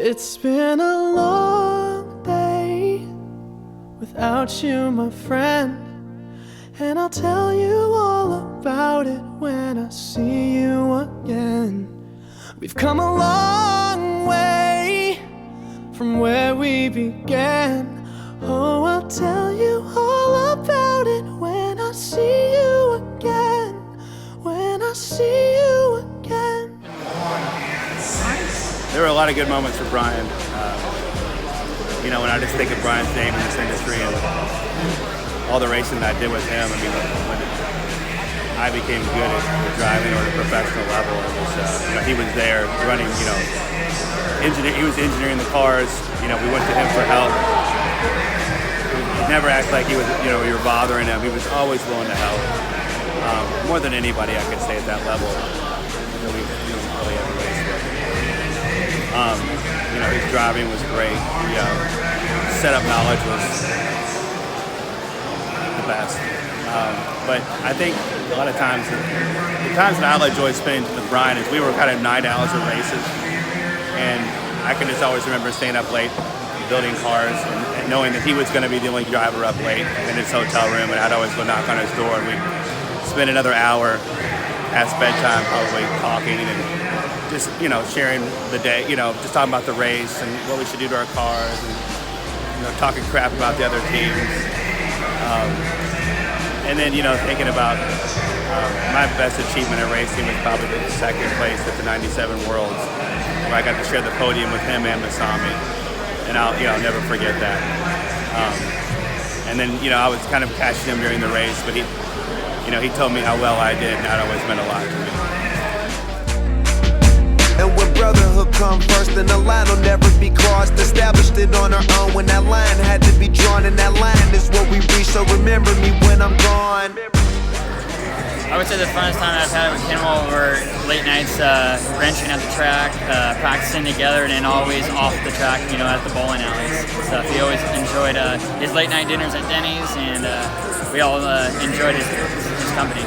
It's been a long day without you, my friend, and I'll tell you all about it when I see you again. We've come a long way from where we began. Oh, I'll tell you all about it when I see you again. When I see you again. There were a lot of good moments for Brian. You know, when I just think of Brian's name in this industry and all the racing that I did with him, I mean, when I became good at driving or at a professional level, it was, you know, he was there running, you know, he was engineering the cars. You know, we went to him for help. He never acted like he was, you know, we were bothering him. He was always willing to help. More than anybody, I could say, at that level that we really ever raced with. You know, his driving was great. Setup knowledge was the best. But I think a lot of times, the times that I enjoyed spending with Brian is we were kind of night owls at races, and I can just always remember staying up late building cars and knowing that he was going to be the only driver up late in his hotel room, and I'd always go knock on his door, and we'd spend another hour past bedtime probably talking and just, you know, sharing the day, you know, just talking about the race and what we should do to our cars and, you know, talking crap about the other teams. And then, you know, thinking about my best achievement at racing was probably the second place at the 97 Worlds, where I got to share the podium with him and Masami. And I'll never forget that. And then, you know, I was kind of catching him during the race, but he told me how well I did, and that always meant a lot to me. And when brotherhood come first, then the line will never be crossed. Established it on our own when that line had to be drawn, and that line is what we reach. So remember me when I'm gone. I would say the funnest time I've had with Kinwald were late nights wrenching at the track, practicing together, and then always off the track, you know, at the bowling alleys and stuff. He always enjoyed his late night dinners at Denny's, and we all enjoyed his company.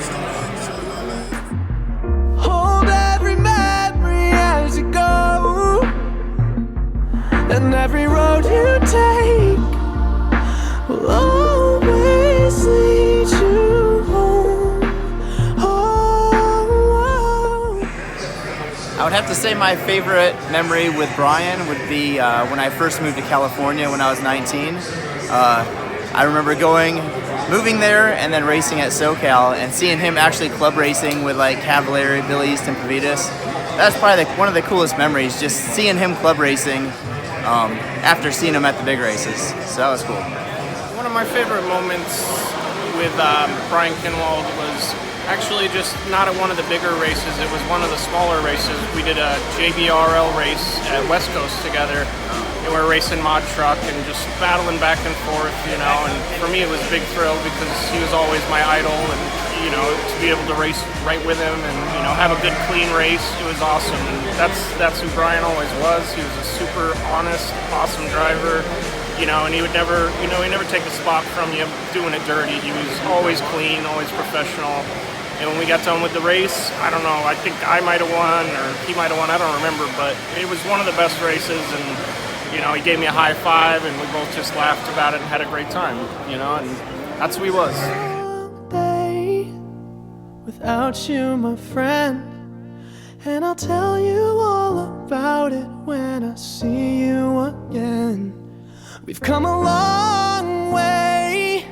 Hold every memory as you go, and every road you take will always lead you home. I would have to say my favorite memory with Brian would be when I first moved to California when I was 19. I remember moving there and then racing at SoCal and seeing him actually club racing with like Cavalieri, Billy East, and Pavitas. That's probably one of the coolest memories, just seeing him club racing after seeing him at the big races. So that was cool. One of my favorite moments with Brian Kinwald was actually just not at one of the bigger races. It was one of the smaller races. We did a JBRL race at West Coast together. And we were racing mod truck and just battling back and forth, you know, and for me it was a big thrill because he was always my idol, and, you know, to be able to race right with him and, you know, have a good clean race, it was awesome. And that's who Brian always was. He was a super honest, awesome driver, you know, and he would never, you know, he never take a spot from you doing it dirty. He was always clean, always professional. And when we got done with the race, I don't know, I think I might have won or he might have won, I don't remember, but it was one of the best races, and you know, he gave me a high five, and we both just laughed about it and had a great time, you know, and that's who he was. Day without you, my friend, and I'll tell you all about it when I see you again. We've come a long way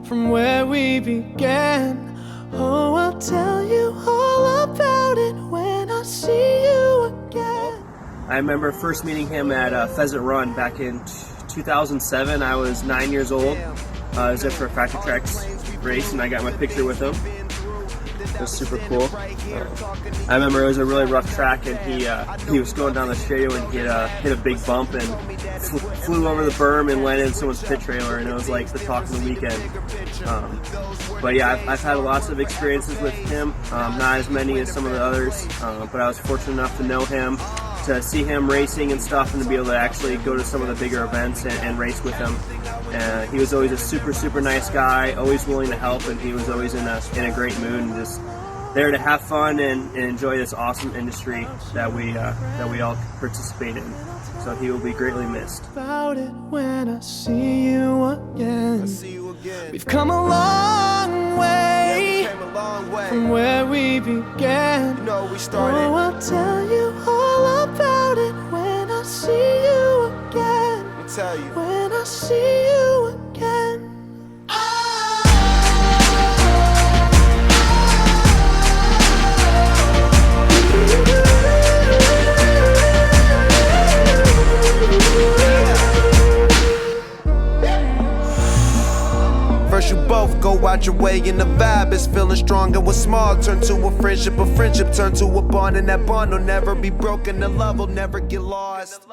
from where we began. Oh, I'll tell you all about it when I see you again. I remember first meeting him at Pheasant Run back in 2007. I was 9 years old. I was there for a Factory Tracks race, and I got my picture with him. It was super cool. I remember it was a really rough track, and he was going down the straightaway and he hit a big bump and flew over the berm and landed in someone's pit trailer, and it was like the talk of the weekend. But yeah, I've had lots of experiences with him, not as many as some of the others, but I was fortunate enough to know him, to see him racing and stuff, and to be able to actually go to some of the bigger events and race with him. He was always a super, super nice guy, always willing to help, and he was always in a great mood, and just there to have fun and enjoy this awesome industry that we all participate in. So he will be greatly missed. About it when I see you again. We've come a long way from where we began. We started. Oh, I'll tell you all about it when I see you again. Tell you. When I see you again. First you both go out your way and the vibe is feeling strong, and what's small turn to a friendship turn to a bond, and that bond will never be broken, the love will never get lost.